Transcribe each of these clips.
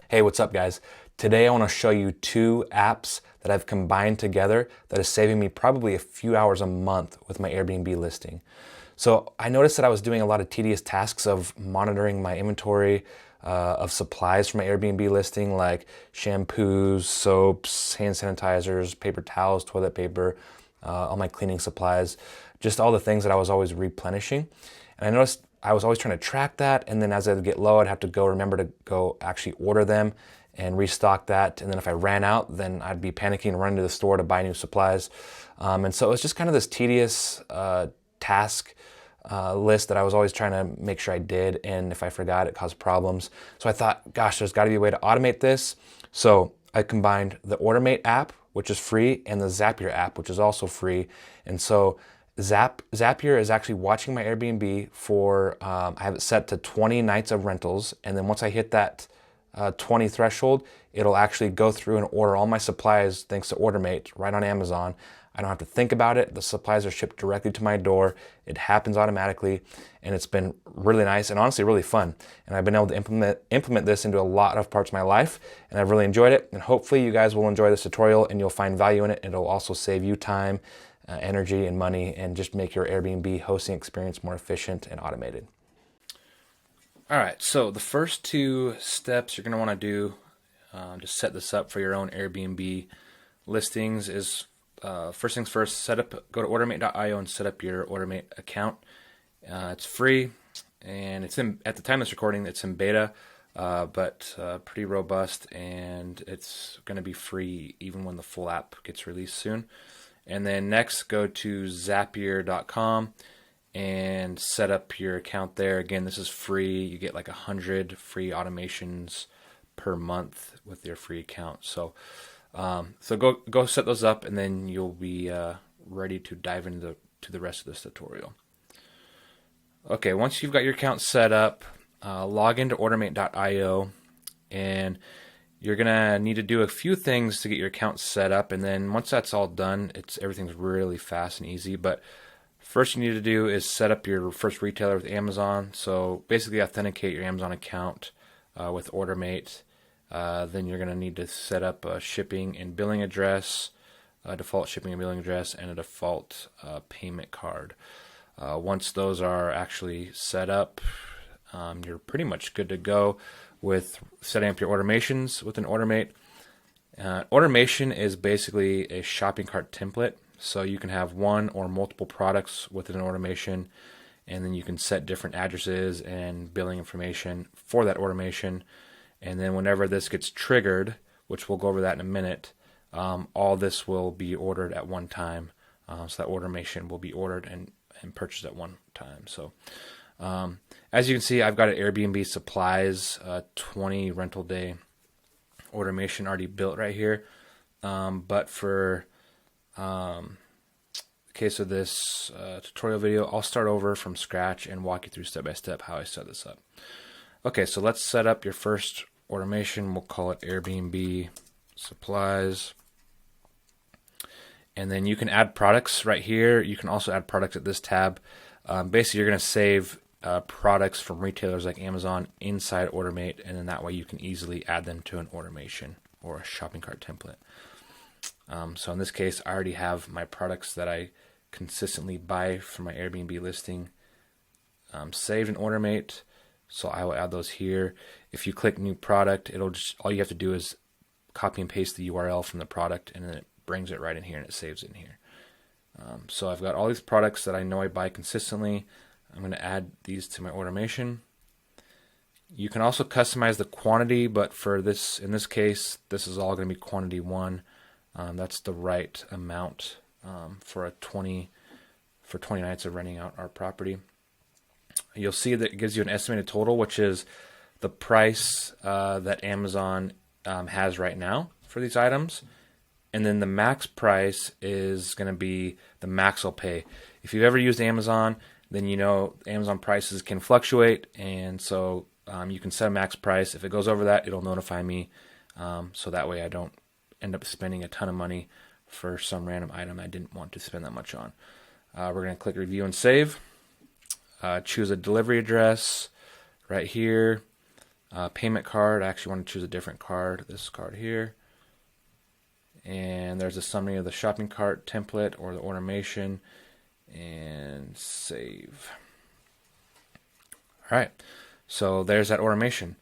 Hey, what's up guys? Today I want to show you two apps that I've combined together that is saving me probably a few hours a month with my Airbnb listing. So I noticed that I was doing a lot of tedious tasks of monitoring my inventory of supplies for my Airbnb listing, like shampoos, soaps, hand sanitizers, paper towels, toilet paper, all my cleaning supplies, just all the things that I was always replenishing. And I noticed I was always trying to track that, and then as I'd get low, I'd have to go remember to go actually order them and restock that. And then if I ran out, then I'd be panicking and running to the store to buy new supplies. And so it was just kind of this tedious task list that I was always trying to make sure I did, and if I forgot, it caused problems. So I thought, gosh, there's got to be a way to automate this. So I combined the Ordermate app, which is free, and the Zapier app, which is also free. And so Zapier is actually watching my Airbnb for, I have it set to 20 nights of rentals, and then once I hit that 20 threshold, it'll actually go through and order all my supplies thanks to Ordermate right on Amazon. I don't have to think about it. The supplies are shipped directly to my door. It happens automatically, and it's been really nice and honestly really fun. And I've been able to implement this into a lot of parts of my life, and I've really enjoyed it. And hopefully you guys will enjoy this tutorial and you'll find value in it. And it'll also save you time, energy, and money, and just make your Airbnb hosting experience more efficient and automated. All right, so the first two steps you're going to want to do to set this up for your own Airbnb listings is first things first, go to ordermate.io and set up your Ordermate account. It's free, and at the time of this recording, it's in beta, but pretty robust, and it's going to be free even when the full app gets released soon. And then next, go to Zapier.com and set up your account there. Again, this is free. You get like 100 free automations per month with your free account. So go set those up, and then you'll be ready to dive into the rest of this tutorial. Okay, once you've got your account set up, log into ordermate.io, and you're gonna need to do a few things to get your account set up, and then once that's all done, everything's really fast and easy. But first you need to do is set up your first retailer with Amazon. So basically authenticate your Amazon account with Ordermate. Then you're gonna need to set up a shipping and billing address, a default shipping and billing address, and a default payment card. Once those are actually set up, you're pretty much good to go with setting up your automations with an Ordermate. Automation is basically a shopping cart template, so you can have one or multiple products within an automation, and then you can set different addresses and billing information for that automation. And then whenever this gets triggered, which we'll go over that in a minute, all this will be ordered at one time. So that automation will be ordered and purchased at one time. So as you can see, I've got an Airbnb Supplies 20 rental day automation already built right here. But for the case of this tutorial video, I'll start over from scratch and walk you through step by step how I set this up. Okay, so let's set up your first automation. We'll call it Airbnb Supplies. And then you can add products right here. You can also add products at this tab. Basically, you're going to save products from retailers like Amazon inside Ordermate, and then that way you can easily add them to an automation or a shopping cart template. So in this case, I already have my products that I consistently buy for my Airbnb listing saved in Ordermate. So I will add those here. If you click new product, all you have to do is copy and paste the URL from the product, and then it brings it right in here and it saves it in here. So I've got all these products that I know I buy consistently. I'm going to add these to my automation. You can also customize the quantity, but in this case, this is all going to be quantity 1. That's the right amount for 20 nights of renting out our property. You'll see that it gives you an estimated total, which is the price that Amazon has right now for these items. And then the max price is going to be the max I'll pay. If you've ever used Amazon, then you know Amazon prices can fluctuate, and so you can set a max price. If it goes over that, it'll notify me, so that way I don't end up spending a ton of money for some random item I didn't want to spend that much on. We're going to click Review and Save. Choose a delivery address. right here, payment card. I actually want to choose a different card, this card here. And there's a summary of the shopping cart template or the automation, and save. All right, so there's that automation.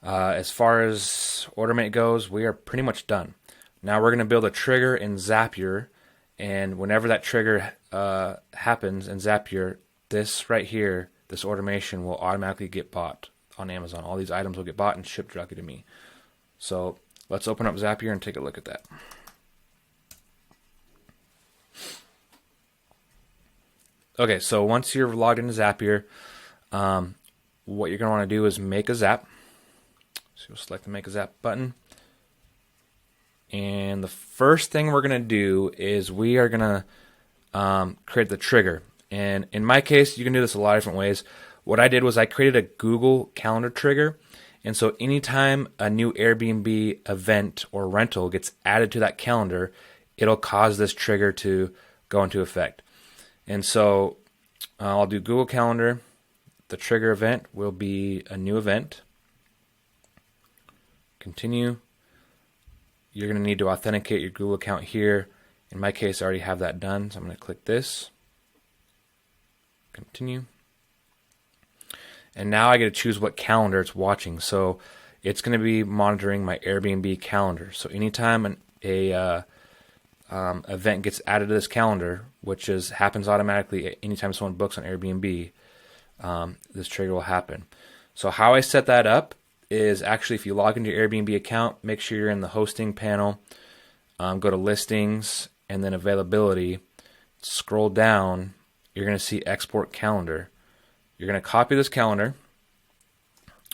As far as Ordermate goes, we are pretty much done. Now we're going to build a trigger in Zapier, and whenever that trigger happens in Zapier, this right here, this automation will automatically get bought on Amazon. All these items will get bought and shipped directly to me. So let's open up Zapier and take a look at that. Okay, so once you're logged into Zapier, what you're going to want to do is make a Zap. So you'll select the Make a Zap button. And the first thing we're going to do is we are going to create the trigger. And in my case, you can do this a lot of different ways. What I did was I created a Google Calendar trigger. And so anytime a new Airbnb event or rental gets added to that calendar, it'll cause this trigger to go into effect. And so I'll do Google Calendar. The trigger event will be a new event. Continue. You're going to need to authenticate your Google account here. In my case, I already have that done, so I'm going to click this. Continue. And now I get to choose what calendar it's watching. So it's going to be monitoring my Airbnb calendar. So anytime an event gets added to this calendar, which happens automatically anytime someone books on Airbnb, this trigger will happen. So how I set that up is actually, if you log into your Airbnb account, make sure you're in the hosting panel, go to listings and then availability, scroll down, you're going to see export calendar. You're going to copy this calendar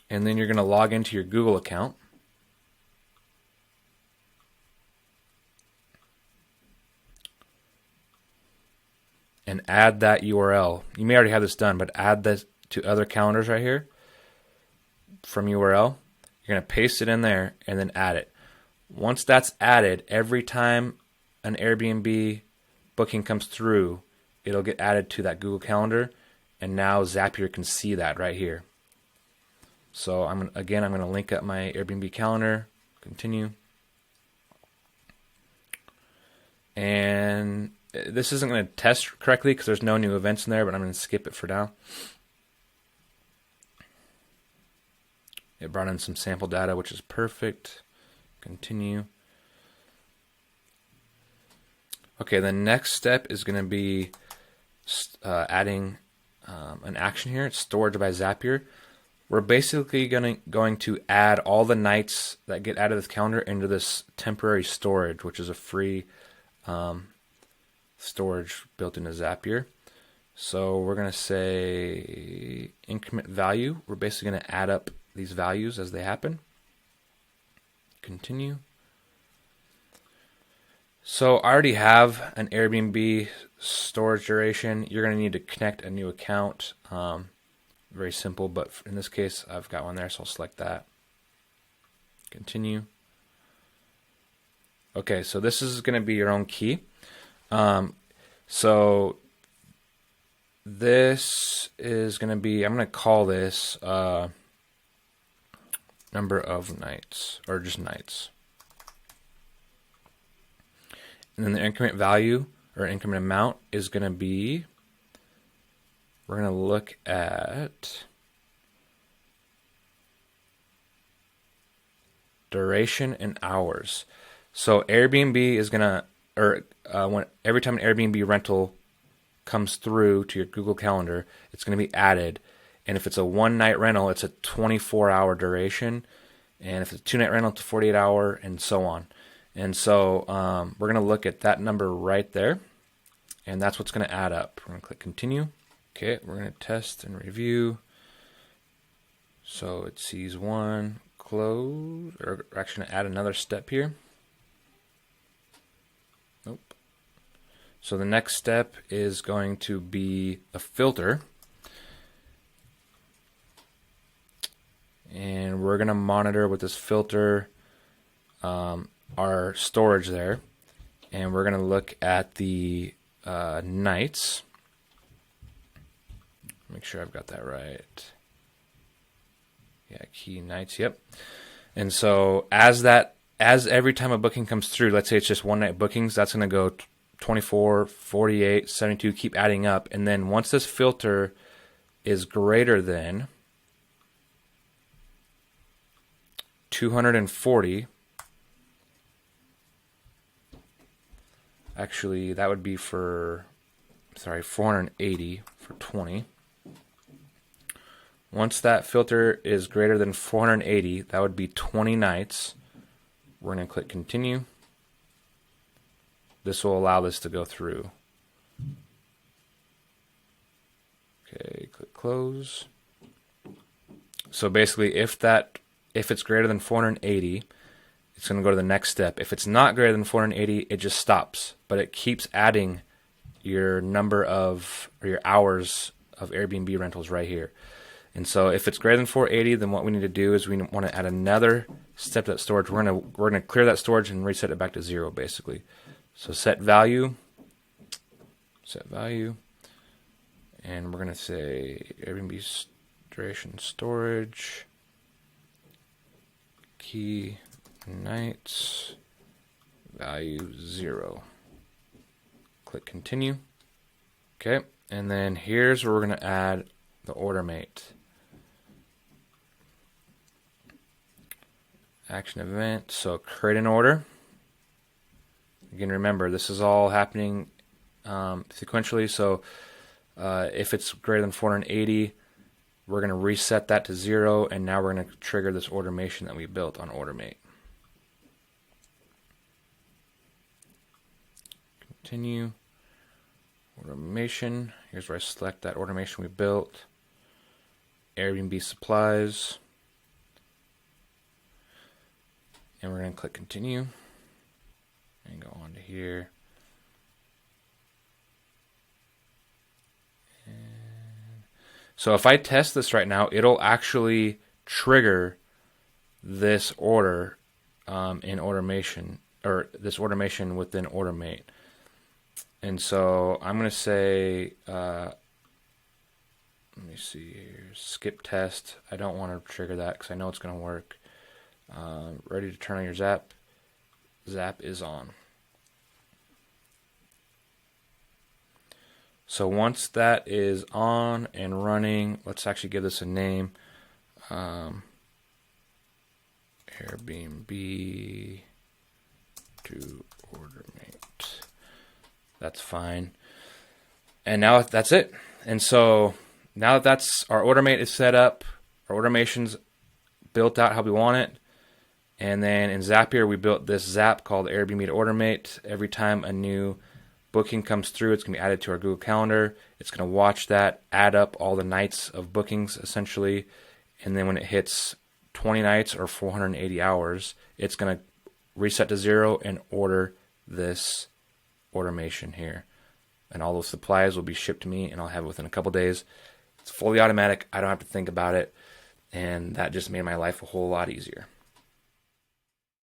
and then you're going to log into your Google account. And add that URL. You may already have this done, but add this to other calendars right here from URL. You're going to paste it in there and then add it. Once that's added, every time an Airbnb booking comes through, it'll get added to that Google Calendar, and now Zapier can see that right here. So I'm going to link up my Airbnb calendar, continue. And this isn't going to test correctly because there's no new events in there, but I'm going to skip it for now. It brought in some sample data, which is perfect. Continue. Okay, the next step is going to be adding an action here. It's storage by Zapier. We're basically going to add all the nights that get added to this calendar into this temporary storage, which is a free storage built into Zapier. So we're going to say increment value. We're basically going to add up these values as they happen. Continue. So I already have an Airbnb storage duration. You're going to need to connect a new account. Very simple, but in this case, I've got one there, so I'll select that. Continue. Okay, so this is going to be your own key. So this is going to be, I'm going to call this number of nights, or just nights. And then the increment value, or increment amount, is going to be, we're going to look at duration in hours. So Airbnb is going to, every time an Airbnb rental comes through to your Google Calendar, it's going to be added. And if it's a one-night rental, it's a 24-hour duration. And if it's a two-night rental, it's a 48-hour, and so on. And so we're going to look at that number right there. And that's what's going to add up. We're going to click Continue. Okay, we're going to test and review. So it sees one, close, or we're actually going to add another step here. Nope. So the next step is going to be a filter. And we're going to monitor with this filter our storage there. And we're going to look at the nights. Make sure I've got that right. Yeah, key nights. Yep. And so as every time a booking comes through, let's say it's just one night bookings, that's going to go 24, 48, 72, keep adding up. And then once this filter is greater than 240, actually that would be for, 480 for 20. Once that filter is greater than 480, that would be 20 nights. We're going to click continue. This will allow this to go through. Okay, click close. So basically if it's greater than 480, it's going to go to the next step. If it's not greater than 480, it just stops, but it keeps adding your number of, or your hours of Airbnb rentals right here. And so if it's greater than 480, then what we need to do is we want to add another step to that storage. We're going to clear that storage and reset it back to 0 basically. So set value, and we're going to say Airbnb duration storage, key nights, value 0. Click continue. Okay, and then here's where we're going to add the Ordermate. Action event, so create an order. Again, remember, this is all happening sequentially, so if it's greater than 480, we're going to reset that to 0, and now we're going to trigger this automation that we built on Ordermate. Continue. Automation. Here's where I select that automation we built. Airbnb Supplies. And we're going to click continue and go on to here. And so if I test this right now, it'll actually trigger this order in automation, or this automation within Ordermate. And so I'm going to say, let me see here, skip test. I don't want to trigger that because I know it's going to work. Ready to turn on your Zap. Zap is on. So once that is on and running, let's actually give this a name. Airbnb to Ordermate. That's fine. And now that's it. And so now that that's our Ordermate is set up, our automation's built out how we want it. And then in Zapier, we built this Zap called Airbnb to Ordermate. Every time a new booking comes through, it's going to be added to our Google Calendar. It's going to watch that, add up all the nights of bookings, essentially. And then when it hits 20 nights or 480 hours, it's going to reset to 0 and order this automation here. And all those supplies will be shipped to me, and I'll have it within a couple days. It's fully automatic. I don't have to think about it. And that just made my life a whole lot easier.